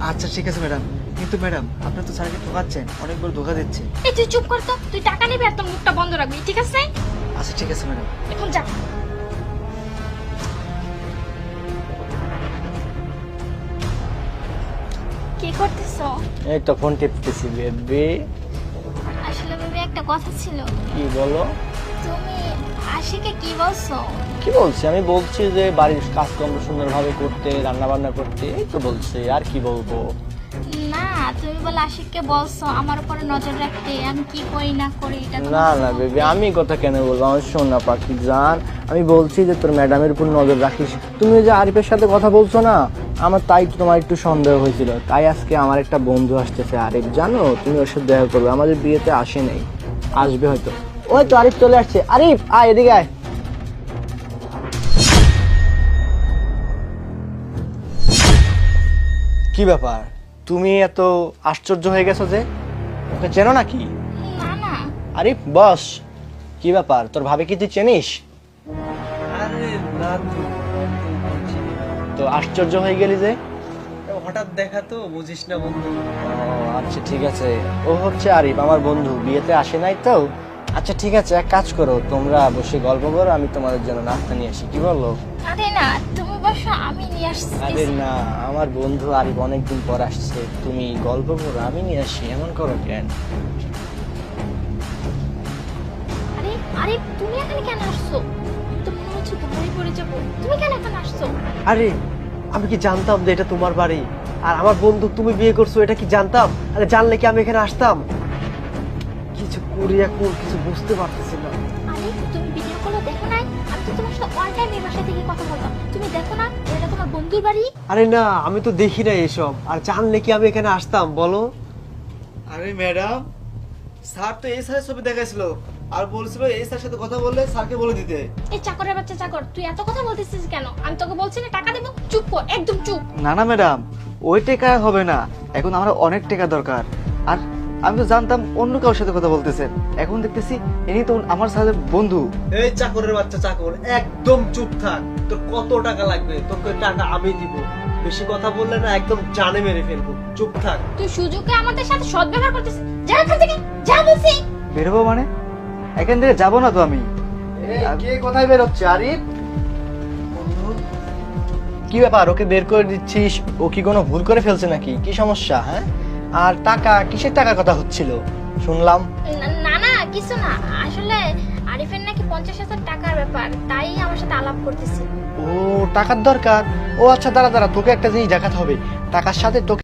আচ্ছা ঠিক আছে ম্যাডাম, কিন্তু ম্যাডাম আপনি তো স্যারকে ঠকাচ্ছেন, অনেক বড় ধোকা দিচ্ছে। এই তুই চুপ কর তো, তুই টাকা নিবি আর তোর মুখটা বন্ধ রাখবি, ঠিক আছে? আচ্ছা ঠিক আছে ম্যাডাম। এখন যা। কি করতেছো? এই তো ফোন টিপতেছি বেবি। আসলে বেবি একটা কথা ছিল। কি বলো? তুমি আশিকে কি বলছো? কি বলছি? আমি বলছি যে বাড়ির কাজকর্ম সুন্দরভাবে করতে, রান্না বান্না করতে, এই তো বলছি, আর কি বলবো। না, তুমি বলে আশিককে বলছো আমার উপরে নজর রাখতে, আমি কি করি না করি এটা তোমার না না জানা বেবি, উচিত। আমি কথা কেন বলবো? আমার সোনা পাখি জান, আমি বলছি যে তোর ম্যাডামের উপর নজর রাখিস। তুমি যে আরিফের সাথে কথা বলছো না, আমার তাই তোমার একটু সন্দেহ হয়েছিল। তাই আজকে আমার একটা বন্ধু আসতেছে আরিফ, জানো, তুমি ওর সাথে দেখা করবে। আমাদের বিয়েতে আসে নাই, আসবে হয়তো। ওই তো আরিফ চলে আসছে। আরিফ আয়, এদিকে আয়। কি ব্যাপার, তুমি এত আশ্চর্য হয়ে গেছো যে? ওকে চেনো নাকি? না না, আরিফ বস, কি ব্যাপার, তোর ভাবে কি তুই চেনিস? আরে না তো, তো আশ্চর্য হয়ে গেলি যে? হঠাৎ দেখা তো, বুঝিস না বন্ধু। ও আচ্ছা ঠিক আছে, ও হচ্ছে আরিফ, আমার বন্ধু, বিয়েতে আসে নাই তো। আচ্ছা ঠিক আছে, এক কাজ করো, তোমরা বসে গল্প করো, আমি তোমাদের জন্য নাস্তা নিয়ে আসি, কি বলো? আরে না, তুমি বসো, আমি নিয়ে আসছি। আরে না, আমার বন্ধু আরিফ অনেকদিন পর আসছে, তুমি গল্প করো, আমি নিয়ে আসি, এমন করো কেন? আরে আরে, তুমি এখানে কেন আসছো? তো মনে হচ্ছে ধরে পড়ে যাবো। তুমি কেন এখানে আসছো? আরে আমি কি জানতাম যে এটা তোমার বাড়ি আর আমার বন্ধু তুমি বিয়ে করছো, এটা কি জানতাম? আরে জানলে কি আমি এখানে আসতাম? কিছু করি এখন কিছু বুঝতে পারতেছি না। আরে তুমি ভিডিও কলে দেখো নাই? আমি তো তোমার সাথে অল টাইম এই বাসায় থেকে কথা বলতাম, তুমি দেখো না এটা তোমার বন্ধুর বাড়ি? আরে না, আমি তো দেখি না এসব, আর জানলে কি আমি এখানে আসতাম বলো? আরে ম্যাডাম, স্যার তো এই স্যারের ছবি দেখাইছিল আর বলছিল এই স্যারের সাথে কথা বললে স্যারকে বলে দিতে। এই চাকরের বাচ্চা চাকর, তুই এত কথা বলতেছিস কেন? আমি তোকে বলছি না টাকা দেবো, চুপ কর, একদম চুপ। না না ম্যাডাম, ওই টাকা হবে না, এখন আমার অনেক টাকা দরকার। আর আমি তো জানতাম অন্য কারোর সাথে কথা বলতেছেন, এখন দেখতেছি ইনি তো আমার সাথে বন্ধু। এই চাকরের বাচ্চা চাকর, একদম চুপ থাক। তোর কত টাকা লাগবে? তোকে টাকা আমি দিব। বেশি কথা বললে না একদম জানে মেরে ফেলবো। চুপ থাক। তুই সুযোগে আমাদের সাথে সদ্ব্যবহার করতেছিস, যা এখান থেকে, যা বলছি। বেরোবো মানে? এখান থেকে যাবো না তো আমি। কে কোথায় বের হচ্ছে আরিফ? কি ব্যাপার, ওকে বের করে দিচ্ছিস? ও কি কোনো ভুল করে ফেলছে নাকি? কি সমস্যা? হ্যাঁ, আর টাকা, কিসের টাকার কথা হচ্ছিল শুনলাম? না না, কিছু না, আসলে আরিফের নাকি 50,000 টাকার ব্যাপার, তাই আমার সাথে আলাপ করতেছি। ও টাকার দরকার? ও আচ্ছা, দাঁড়া দাঁড়া, তোকে একটা জিনিস দেখাতে হবে। টাকার সাথে তোকে